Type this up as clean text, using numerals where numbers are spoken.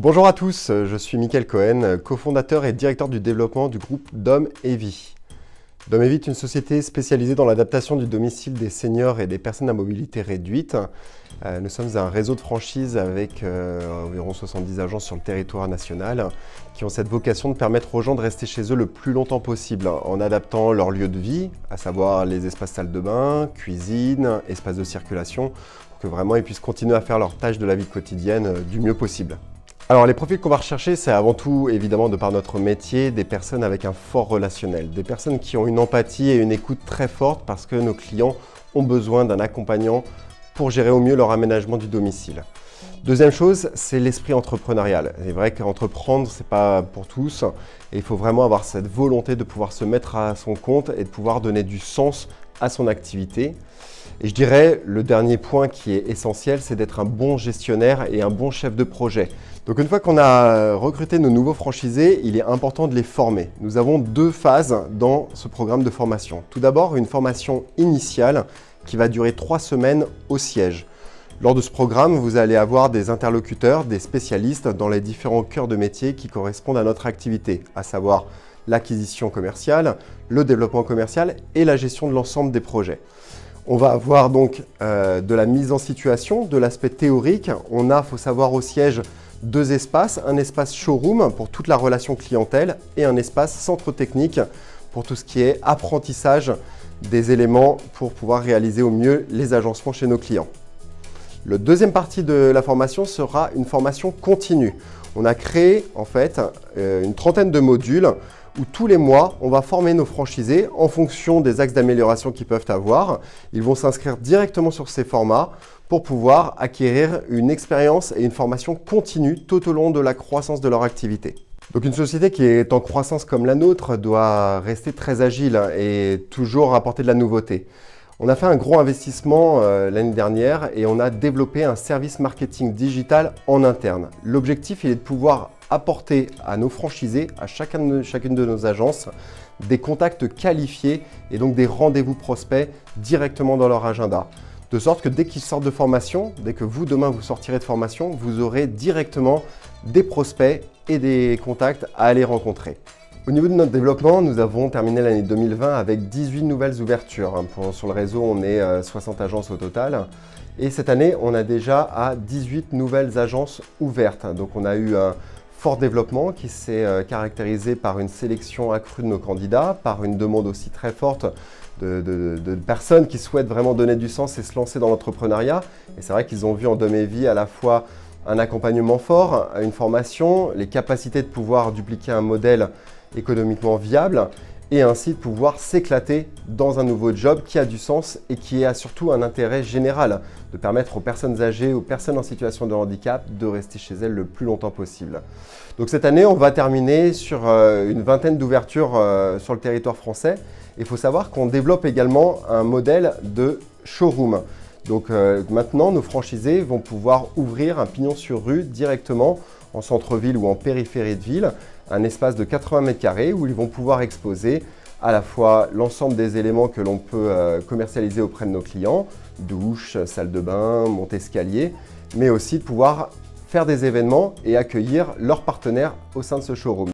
Bonjour à tous, je suis Mickaël Cohen, cofondateur et directeur du développement du groupe Dom & Vie. Dom & Vie est une société spécialisée dans l'adaptation du domicile des seniors et des personnes à mobilité réduite. Nous sommes un réseau de franchise avec environ 70 agences sur le territoire national qui ont cette vocation de permettre aux gens de rester chez eux le plus longtemps possible en adaptant leur lieu de vie, à savoir les espaces salle de bain, cuisine, espaces de circulation, pour que vraiment ils puissent continuer à faire leurs tâches de la vie quotidienne du mieux possible. Alors les profils qu'on va rechercher, c'est avant tout, évidemment, de par notre métier, des personnes avec un fort relationnel, des personnes qui ont une empathie et une écoute très forte parce que nos clients ont besoin d'un accompagnant pour gérer au mieux leur aménagement du domicile. Deuxième chose, c'est l'esprit entrepreneurial. C'est vrai qu'entreprendre, c'est pas pour tous et il faut vraiment avoir cette volonté de pouvoir se mettre à son compte et de pouvoir donner du sens à son activité. Et je dirais, le dernier point qui est essentiel, c'est d'être un bon gestionnaire et un bon chef de projet. Donc une fois qu'on a recruté nos nouveaux franchisés, il est important de les former. Nous avons deux phases dans ce programme de formation. Tout d'abord, une formation initiale qui va durer 3 semaines au siège. Lors de ce programme, vous allez avoir des interlocuteurs, des spécialistes dans les différents cœurs de métier qui correspondent à notre activité, à savoir l'acquisition commerciale, le développement commercial et la gestion de l'ensemble des projets. On va avoir donc de la mise en situation, de l'aspect théorique. On a, faut savoir, au siège 2 espaces, un espace showroom pour toute la relation clientèle et un espace centre technique pour tout ce qui est apprentissage des éléments pour pouvoir réaliser au mieux les agencements chez nos clients. La deuxième partie de la formation sera une formation continue. On a créé en fait une trentaine de modules où tous les mois, on va former nos franchisés en fonction des axes d'amélioration qu'ils peuvent avoir. Ils vont s'inscrire directement sur ces formats pour pouvoir acquérir une expérience et une formation continue tout au long de la croissance de leur activité. Donc une société qui est en croissance comme la nôtre doit rester très agile et toujours apporter de la nouveauté. On a fait un gros investissement l'année dernière et on a développé un service marketing digital en interne. L'objectif est de pouvoir apporter à nos franchisés, à chacune de nos agences, des contacts qualifiés et donc des rendez-vous prospects directement dans leur agenda. De sorte que dès qu'ils sortent de formation, dès que vous demain vous sortirez de formation, vous aurez directement des prospects et des contacts à aller rencontrer. Au niveau de notre développement, nous avons terminé l'année 2020 avec 18 nouvelles ouvertures. Sur le réseau, on est 60 agences au total. Et cette année, on a déjà à 18 nouvelles agences ouvertes. Donc on a eu un fort développement qui s'est caractérisé par une sélection accrue de nos candidats, par une demande aussi très forte de personnes qui souhaitent vraiment donner du sens et se lancer dans l'entrepreneuriat. Et c'est vrai qu'ils ont vu en Dom & Vie à la fois un accompagnement fort, une formation, les capacités de pouvoir dupliquer un modèle économiquement viable et ainsi de pouvoir s'éclater dans un nouveau job qui a du sens et qui a surtout un intérêt général de permettre aux personnes âgées, aux personnes en situation de handicap de rester chez elles le plus longtemps possible. Donc cette année, on va terminer sur une vingtaine d'ouvertures sur le territoire français. Il faut savoir qu'on développe également un modèle de showroom. Donc maintenant, nos franchisés vont pouvoir ouvrir un pignon sur rue directement en centre-ville ou en périphérie de ville, un espace de 80 mètres carrés où ils vont pouvoir exposer à la fois l'ensemble des éléments que l'on peut commercialiser auprès de nos clients, douche, salle de bain, monte-escalier, mais aussi de pouvoir faire des événements et accueillir leurs partenaires au sein de ce showroom.